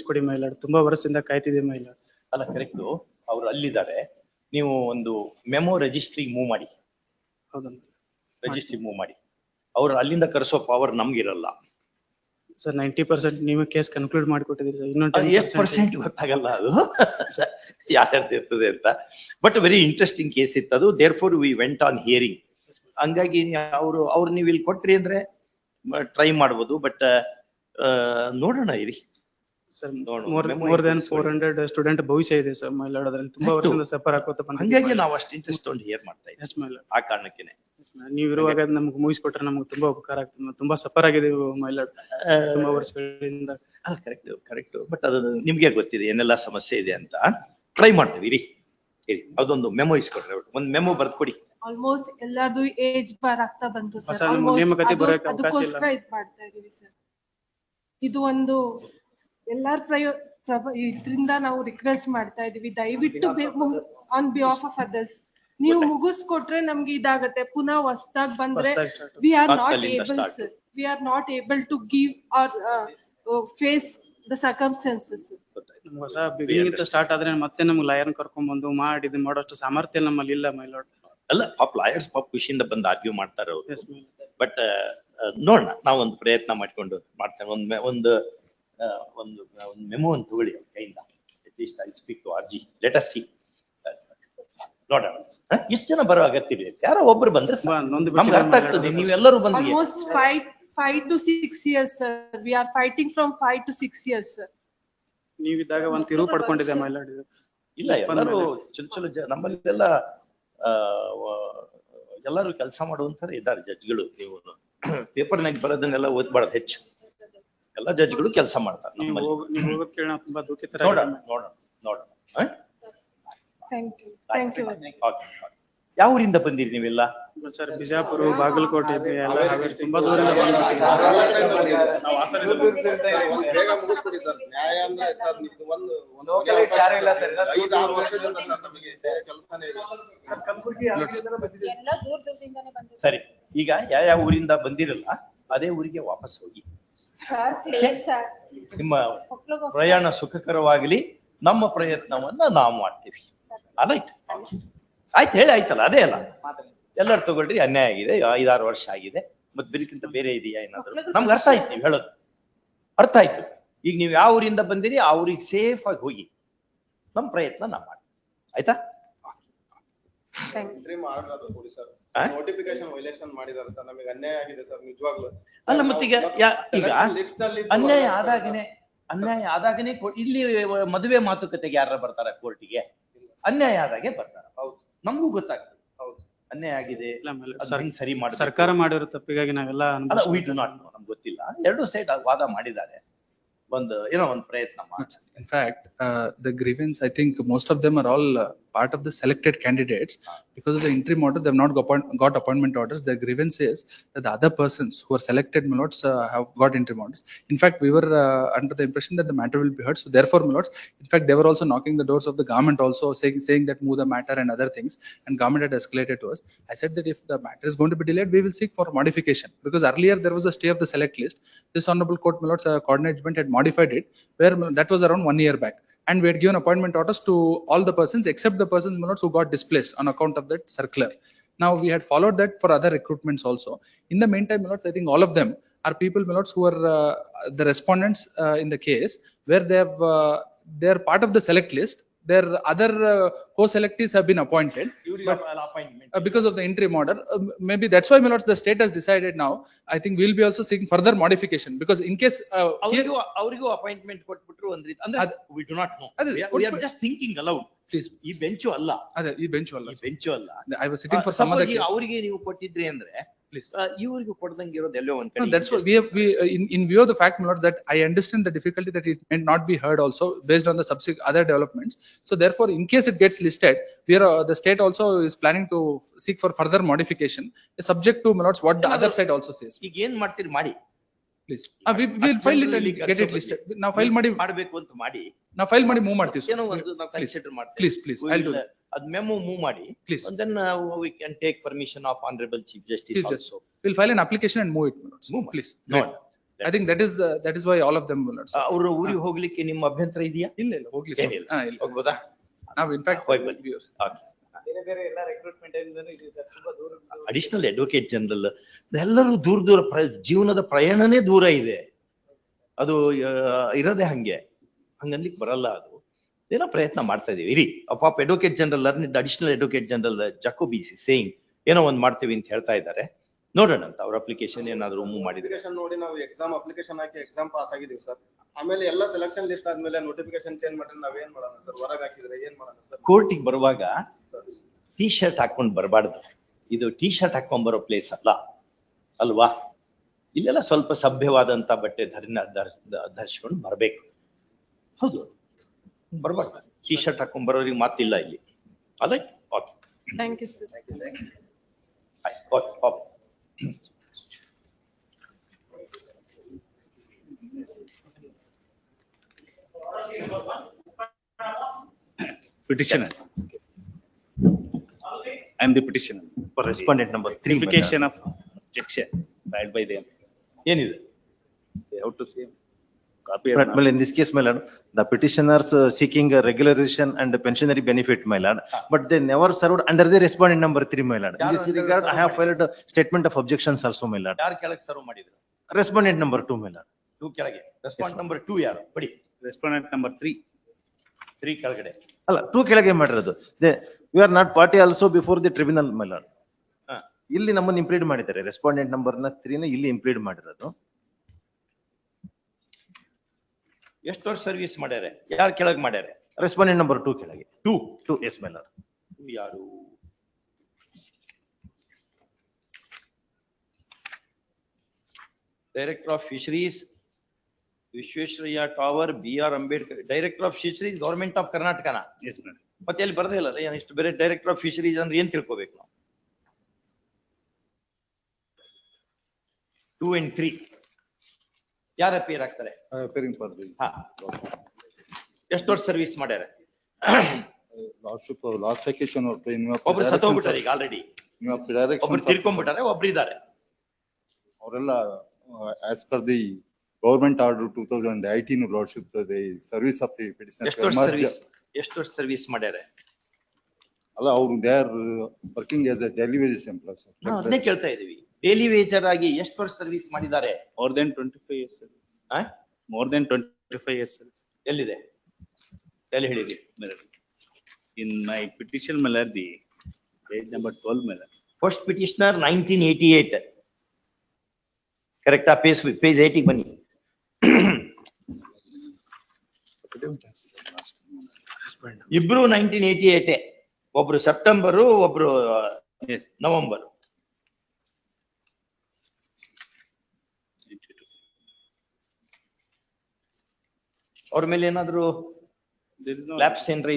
ಮುಗಿಸ್ಕೊಡಿ my lord, ತುಂಬಾ ವರ್ಷದಿಂದ ಕಾಯ್ತಿದೆ my lord. ಅಲ್ಲ ಕರೆಕ್ಟ್, ಅವ್ರು ಅಲ್ಲಿದ್ದಾರೆ. ನೀವು ಒಂದು ಮೆಮೊ ರಿಜಿಸ್ಟ್ರಿ ಮೂವ್ ಮಾಡಿ, ಹೌದಲ್ಲ ರಿಜಿಸ್ಟ್ರಿ ಮೂವ್ ಮಾಡಿ. ಅವ್ರು ಅಲ್ಲಿಂದ ಕರೆಸೋ ಪವರ್ ನಮ್ಗಿರಲ್ಲ ಸರ್. 90% ನೀವು ಕೇಸ್ ಕನ್ಕ್ಲೂಡ್ ಮಾಡಿಕೊಟ್ಟಿದ್ದೀರಿ ಸರ್. ಇನ್ನೊಂದು ಎಷ್ಟು ಪರ್ಸೆಂಟ್ ಗೊತ್ತಾಗಲ್ಲ ಅದು ಯಾರ್ಯಾರ್ದು ಇರ್ತದೆ ಅಂತ. ಬಟ್ ವೆರಿ ಇಂಟ್ರೆಸ್ಟಿಂಗ್ ಕೇಸ್ ಇತ್ತು ಅದು. Therefore we went on hearing. ಹಂಗಾಗಿ ಅವ್ರು ನೀವು ಇಲ್ಲಿ ಕೊಟ್ರಿ ಅಂದ್ರೆ ಟ್ರೈ ಮಾಡ್ಬೋದು. ಬಟ್ ನೋಡೋಣ ಇರಿ ಸರ್. ಮೋರ್ ದನ್ 400 ಸ್ಟೂಡೆಂಟ್ ಭವಿಷ್ಯ ಇದೆ ಸರ್ ಮೈಲಾಡ್. ಅದ್ರಲ್ಲಿ ತುಂಬಾ ವರ್ಷದಿಂದ ಸಫರ್ ಆಗೋತ ಬಂದ. ಹಂಗಾಗಿ ನಾವು ಅಷ್ಟು ಇಂಟ್ರೆಸ್ಟ್ ತಗೊಂಡು ಹಿಯರ್ ಮಾಡ್ತಾ ಇದ್ದೀವಿ. Yes my lord. ಆ ಕಾರಣಕ್ಕೇನೆ ನೀವು ಇರುವಾಗ ನಮ್ಗೆ ಮುಗಿಸ್ಕೊಟ್ರೆ ನಮ್ಗೆ ತುಂಬಾ ಉಪಕಾರ ಆಗ್ತದೆ. ತುಂಬಾ ಸಫರ್ ಆಗಿದೆ ಮೈಲಾಡ್ ತುಂಬಾ ವರ್ಷಗಳಿಂದ. ಕರೆಕ್ಟ್. ಬಟ್ ಅದು ನಿಮ್ಗೆ ಗೊತ್ತಿದೆ ಏನೆಲ್ಲ ಸಮಸ್ಯೆ ಇದೆ ಅಂತ. ಟ್ರೈ ಮಾಡ್ತೀವಿ ಇರಿ. ಅದೊಂದು ಮೆಮೊ ಇಸ್ಕೊಟ್ರೆ, ಒಂದು ಮೆಮೊ ಬರ್ದು ಕೊಡಿ. ಆಲ್ಮೋಸ್ಟ್ ಎಲ್ಲಾರ್ದು ಏಜ್ ಬಾರ್ ಆಗ್ತಾ ಬಂತು ಸರ್. ನೇಮಕಾತಿ ಬರೋಕೆ ಅವಕಾಶ ಇಲ್ಲ. ಅದಕ್ಕೋಸ್ಕರ ಇದ್ ಮಾಡ್ತಾ ಇದೀವಿ ಸರ್. ಇದು ಒಂದು ಎಲ್ಲಾರ ಇದ್ರಿಂದ ನಾವು ರಿಕ್ವೆಸ್ಟ್ ಮಾಡ್ತಾ ಇದೀವಿ, ದಯವಿಟ್ಟು ಆನ್ ಬಿಹಾಫ್ ಆಫ್ ಅದರ್ಸ್ ನೀವು ಮುಗಿಸ್ಕೊಟ್ರೆ ನಮ್ಗೆ ಇದಾಗತ್ತೆ. ಪುನಃ ಹೊಸದಾಗ್ ಬಂದ್ರೆ we are not able sir, we are not able to give or face the circumstances. ಹೊಸ ಬಿಗಿನಿಂಗ್ ಸ್ಟಾರ್ಟ್ ಆದ್ರೆ ಮತ್ತೆ ನಮ್ಗೆ ಲಾಯರ್ ಕರ್ಕೊಂಡ್ ಬಂದು ಮಾಡಿ ಇದನ್ನ ಮಾಡೋಷ್ಟು ಸಾಮರ್ಥ್ಯ ನಮ್ಮಲ್ಲಿ ಇಲ್ಲ ಮೈಲಾಡ್. ಅಲ್ಲ ಪಾಪ ಲಾಯರ್ಸ್ ಪಾಪ ಖುಷಿಯಿಂದ ಬಂದು ಆರ್ಗ್ಯೂ ಮಾಡ್ತಾರೆ ಅವರು. ಬಟ್ ನೋಡೋಣ, ನಾವು ಒಂದು ಪ್ರಯತ್ನ ಮಾಡ್ಕೊಂಡು ಮಾಡ್ತೇವೆ. ಒಂದು ಮೆಮೊ ಒಂದು ತಗೊಳ್ಳಿ ಅವ್ರ ಕೈಯಿಂದ. At least I speak to RG, let us see. ನೋಡೋಣ ಎಷ್ಟು ಜನ ಬರೋ ಅಗತ್ಯ ಇದೆ. ಯಾರೋ ಒಬ್ರು ಬಂದ್ರೆ ನಮ್ಗೆ ಅರ್ಥ ಆಗ್ತದೆ. ನೀವೆಲ್ಲರೂ ಬಂದು almost 5 to 6 years sir. We are fighting from 5 to 6 years sir. ನೀವಿದ್ದಾಗ ಒಂದು ತಿರುವು ಪಡ್ಕೊಂಡಿದೆ ಮೈಲಾಡ್. ಇಲ್ಲ ಎಲ್ಲರೂ ಚಲೋ ನಮ್ಮಲ್ಲೆಲ್ಲ ಎಲ್ಲರೂ ಕೆಲಸ ಮಾಡುವಂತಾರೆ ಇದ್ದಾರೆ ಜಡ್ಜ್ಗಳು. ನೀವು ಪೇಪರ್ನಾಗ ಬರೋದನ್ನೆಲ್ಲ ಓದ್ಬಾರ್ದು ಹೆಚ್ಚು. ಎಲ್ಲ ಜಡ್ಜ್ಗಳು ಕೆಲಸ ಮಾಡ್ತಾರೆ ನಮ್ಮಲ್ಲಿ. ನೀವು ಹೋಗೋದ್ ಕೇಳ ತುಂಬಾ ದುಃಖಿತರ. ನೋಡೋಣ. Thank you. ಯಾವ ಊರಿಂದ ಬಂದಿರಿ ನೀವೆಲ್ಲ? ಸರ್ ಬಿಜಾಪುರ, ಬಾಗಲಕೋಟೆ ಎಲ್ಲ ತುಂಬಾ ದೂರದಿಂದ ಬೇಗ ಮುಗಿಸ್ಕೊಡಿ ಸರ್. ನ್ಯಾಯ ಅಂದ್ರೆ ಸರ್ ನಿಮ್ದು ಒಂದು ಕೆಲಸನೇ ಇದೆ. ಸರಿ, ಈಗ ಯಾವ ಊರಿಂದ ಬಂದಿರಲ್ಲ ಅದೇ ಊರಿಗೆ ವಾಪಸ್ ಹೋಗಿ. ನಿಮ್ಮ ಪ್ರಯಾಣ ಸುಖಕರವಾಗಲಿ. ನಮ್ಮ ಪ್ರಯತ್ನವನ್ನ ನಾವು ಮಾಡ್ತೀವಿ. ಆಯ್ತು ಹೇಳಿ ಆಯ್ತಲ್ಲ, ಅದೇ ಅಲ್ಲ. ಎಲ್ಲರೂ ತಗೊಳ್ರಿ, ಅನ್ಯಾಯ ಆಗಿದೆ, 5-6 ವರ್ಷ ಆಗಿದೆ, ಮತ್ ಬೇರೆಕ್ಕಿಂತ ಬೇರೆ ಇದೆಯಾ ಏನಾದ್ರು? ನಮ್ಗೆ ಅರ್ಥ ಆಯ್ತು ನೀವು ಹೇಳೋದು, ಅರ್ಥ ಆಯ್ತು. ಈಗ ನೀವು ಯಾವ ಊರಿಂದ ಬಂದಿರಿ ಆ ಊರಿಗೆ ಸೇಫ್ ಆಗಿ ಹೋಗಿ. ನಮ್ಮ ಪ್ರಯತ್ನ ನಾವು ಮಾಡಿ, ಆಯ್ತಾ? ನೋಟಿಫಿಕೇಶನ್ ವೈಲೇಷನ್ ಮಾಡಿದಾರೆ ಸರ್, ನಮಗೆ ಅನ್ಯಾಯ ಆಗಿದೆ ಸರ್ ನಿಜವಾಗ್ಲೂ. ಅಲ್ಲ ಮತ್ತೀಗ ಈಗ ಅನ್ಯಾಯ ಆದಾಗನೇ ಇಲ್ಲಿ ಮದುವೆ ಮಾತುಕತೆಗೆ ಯಾರ ಬರ್ತಾರ ಕೋರ್ಟಿಗೆ? ಅನ್ಯಾಯ ಆದಾಗೆ ಬರ್ತಾರ. ನಮಗೂ ಗೊತ್ತಾಗ್ತದೆ ಅನ್ಯಾಯ ಆಗಿದೆ, ಸರಿ ಮಾಡಿ. ಸರ್ಕಾರ ಮಾಡಿರೋ ತಪ್ಪಿಗಾಗಿ ನಾವೆಲ್ಲ ನಮ್ಗೆ ಗೊತ್ತಿಲ್ಲ. ಎರಡು ಸೈಡ್ ವಾದ ಮಾಡಿದ್ದಾರೆ. ಒಂದು ಪ್ರಯತ್ನ ಮಾಡಿ. In fact, the grievance, I think most of them are all part of the selected candidates. Because of the interim order, they have not got appointment orders. Their grievance is that the other persons who are selected, my lords, have got interim orders. In fact, we were under the impression that the matter will be heard. So therefore, my lords, in fact, they were also knocking the doors of the government also, saying that move the matter and other things. And government had escalated to us. I said that if the matter is going to be delayed, we will seek for modification. Because earlier there was a stay of the select list. This honorable court, my lords, coordination had modified it, where that was around 1 year back. And we had given appointment orders to all the persons except the persons, my lords, who got displaced on account of that circular. Now we had followed that for other recruitments also. In the meantime, my lords, I think all of them are people, my lords, who are the respondents in the case, where they are part of the select list. Their other co-selectees have been appointed, but because of the interim order, maybe that's why, my lords, the state has decided now. I think we'll be also seeking further modification, because in case ಅವರಿಗೂ appointment ಕೊಟ್ಬಿಟ್ರು ಅಂದ್ರೆ we do not know. We are just thinking aloud. Please, ಈ bench ಅಲ್ಲ. ಅದೇ ಈ bench ಅಲ್ಲ. I was sitting for some other case. ಅವರಿಗೆ ನೀವು ಕೊಟ್ಟಿದ್ರಿ ಅಂದ್ರೆ ಇವರಿಗೂ ಕೊಡದಂಗೆ ಇರೋದು ಎಲ್ಲೋ ಒಂದ್ ಕಡೆ. That's what we in view of the fact, my lords, that I understand the difficulty that it may not be heard also based on the subsequent other developments. So therefore, in case it gets listed, the state also is planning to seek for further modification, subject to, my lords, what the other side also says. ಈಗ ಏನ್ ಮಾಡ್ತೀರಿ ಮಾಡಿ, please. We will file it and get it listed. Now file ಮಾಡಬೇಕು ಅಂತ ಮಾಡಿ, ನಾವು file ಮಾಡಿ move ಮಾಡ್ತೀವಿ. ಏನೋ ಒಂದು ನಾವು ಕನ್ಸಿಡರ್ ಮಾಡ್ತೀವಿ. Please I'll do that. ಅದ್ ಮೆಮೊ ಮೂವ್ ಮಾಡಿ, please, and then we can take permission of honorable chief justice also. We'll file an application and move it, my lords. Move, please. No. I think that is why all of them will not. ಅವ್ರ ಊರಿಗೆ ಹೋಗ್ಲಿಕ್ಕೆ ನಿಮ್ಮ ಅಭ್ಯಂತರ ಇದೆಯಾ? ಇಲ್ಲ ಹೋಗ್ಲಿ sir. ಏನಿಲ್ಲ. ಇಲ್ಲ. ಹೋಗ್ಬೋದಾ? ನಾವು in fact ಹೋಗಿ ಬನ್ನಿ. ಬೇರೆ ಬೇರೆ ಎಲ್ಲ ರೆಕ್ರೂಟ್ಮೆಂಟ್ ಇಂದನೂ ಇದೆ ಸರ್, ತುಂಬಾ ದೂರ ಅಡಿಷನಲ್ ಅಡ್ವೊಕೇಟ್ ಜನರಲ್ ಎಲ್ಲರೂ ದೂರ ಜೀವನದ ಪ್ರಯಾಣನೇ ದೂರ ಇದೆ. ಅದು ಇರೋದೇ ಹಂಗೆ, ಹಂಗನ್ಲಿಕ್ಕೆ ಬರಲ್ಲ. ಅದು ಏನೋ ಪ್ರಯತ್ನ ಮಾಡ್ತಾ ಇದೀವಿ. ಇರಿ, ಪಾಪ advocate general additional advocate general ಜಕೋಬಿಸಿ ಸೇಯಿಂಗ್ ಏನೋ ಒಂದ್ ಮಾಡ್ತೀವಿ ಅಂತ ಹೇಳ್ತಾ ಇದ್ದಾರೆ. ನೋಡೋಣ ಅಂತ ಅವ್ರ ಅಪ್ಲಿಕೇಶನ್ ಏನಾದ್ರು ಮೂವ್ ಮಾಡಿದ್ರೆ. ಅಪ್ಲಿಕೇಶನ್ ನೋಡಿ ನಾವು ಎಕ್ಸಾಮ್ ಅಪ್ಲಿಕೇಶನ್ ಹಾಕಿ ಎಕ್ಸಾಮ್ ಪಾಸ್ ಆಗಿದೀವಿ ಸರ್. ಆಮೇಲೆ ಎಲ್ಲ ಸೆಲೆಕ್ಷನ್ ಲಿಸ್ಟ್ ಆದ್ಮೇಲೆ ನೋಟಿಫಿಕೇಶನ್ ಚೇಂಜ್ ಮಾಡಿದ್ರೆ ನಾವೇನ್ ಮಾಡೋಣ ಸರ್? ಹೊರಗೆ ಹಾಕಿದ್ರೆ ಏನ್ ಮಾಡೋಣ ಸರ್? ಕೋರ್ಟಿಗೆ ಬರುವಾಗ ಟೀ ಶರ್ಟ್ ಹಾಕೊಂಡ್ ಬರಬಾರ್ದು. ಇದು ಟೀ ಶರ್ಟ್ ಹಾಕೊಂಡ್ ಬರೋ ಪ್ಲೇಸ್ ಅಲ್ಲ ಅಲ್ವಾ? ಇಲ್ಲೆಲ್ಲ ಸ್ವಲ್ಪ ಸಭ್ಯವಾದಂತ ಬಟ್ಟೆ ಧರಿಸ್ಕೊಂಡು ಬರ್ಬೇಕು. ಹೌದು, ಬರ್ಬಾರ್ದು. ಟೀ ಶರ್ಟ್ ಹಾಕೊಂಡ್ ಬರೋರಿಗೆ ಮಾತಿಲ್ಲ ಇಲ್ಲಿ. ಅಲ್ಲ, okay, Thank you, sir. Okay. Petitioner. I am the petitioner for respondent number 3. Verification of objection filed by them. ಏನಿದೆ? They have to say copy. But well, in this case, my lord, the petitioners seeking a regularization and a pensionary benefit, my lord, but they never served under the respondent number 3, my lord. In this regard, I have filed a statement of objections also, my lord. ಯಾರು ಕೆಳಗೆ serve ಮಾಡಿದ್ರು? Respondent number 2, my lord. 2 ಕೆಳಗೆ. Respond number 2 ಯಾರು? ಬಡಿ. Respondent number 3. 3 ಕೆಳಗಡೆ. ಅಲ್ಲ, 2 ಕೆಳಗೆ ಮಾಡಿರೋದು. We are not party also before the tribunal, my lord. ಇಲ್ಲಿ ನಮ್ಮನ್ನು ಇಂಪ್ಲೀಡ್ ಮಾಡಿದ್ದಾರೆ. ರೆಸ್ಪಾಂಡೆಂಟ್ ನಂಬರ್ 3 ನ ಇಲ್ಲಿ ಇಂಪ್ಲೀಡ್ ಮಾಡಿರೋದು. ಎಷ್ಟು ವರ್ಷ ಸರ್ವಿಸ್ ಮಾಡ್ಯಾರೆ? ಯಾರು ಕೆಳಗೆ ಮಾಡ್ಯಾರೆ? ರೆಸ್ಪಾಂಡೆಂಟ್ ನಂಬರ್ 2 ಕೆಳಗೆ. 2, yes, my lord. ಯಾರು? Director of fisheries Visvesvaraya tower, BR Ambedkar. Director of fisheries government of ಕರ್ನಾಟಕನ? Yes, madam. ಮತ್ತೆ ಅಲ್ಲಿ ಬರದೇ ಇಲ್ಲ. ಇಷ್ಟು ಬೇರೆ ಡೈರೆಕ್ಟರ್ ಆಫ್ ಫಿಶರೀಸ್ ಅಂದ್ರೆ ಏನ್ ತಿಳ್ಕೊಬೇಕು ನಾವು? 2 and 3 ಯಾರು ಅಪಿಯರ್ ಆಗ್ತಾರೆ? ಹಾ, ಎಷ್ಟು ವರ್ಷ ಸರ್ವಿಸ್ ಮಾಡ್ಯಾರ? ಲಾಸ್ಟ್ ವೆಕೇಶನ್ ಒಬ್ರು ಸತ್ತೋಗ್ಬಿಟ್ಟಾರೆ ಈಗ ಆಲ್ರೆಡಿ. ಒಬ್ರು ತಿರ್ಕೊಂಡ್ಬಿಟ್ಟಾರೆ, ಒಬ್ರು ಇದ್ದಾರೆ. ಅವರೆಲ್ಲ as per the government order 2018 lordship the service of the ಎಷ್ಟು ವರ್ಷ ಸರ್ವಿಸ್ ಮಾಡ್ಯಾರ? ಅಲ್ಲ, ಅವರು they are working as a daily wages employ. ಅದನ್ನೇ ಕೇಳ್ತಾ ಇದೀವಿ. ಡೈಲಿ ವೇಜರ್ ಆಗಿ ಎಷ್ಟು ವರ್ಷ ಸರ್ವಿಸ್ ಮಾಡಿದ್ದಾರೆ? More than 25 years service. More than 25 years service. ಎಲ್ಲಿದೆ? ಎಲ್ಲಿ ಹೇಳಿರಿ? In my petition, my lord, the page number 12, my lord. First petitioner 1988. ಕರೆಕ್ಟಾ? ಪೇಜ್ 80 ಬನ್ನಿ. ಇಬ್ರು 1988. ಒಬ್ರು ಸೆಪ್ಟೆಂಬರು, ಒಬ್ರು ನವೆಂಬರ್. ಅವ್ರ ಮೇಲೆ ಏನಾದ್ರು ಲ್ಯಾಪ್ಸ್ ಏನ್ರಿ?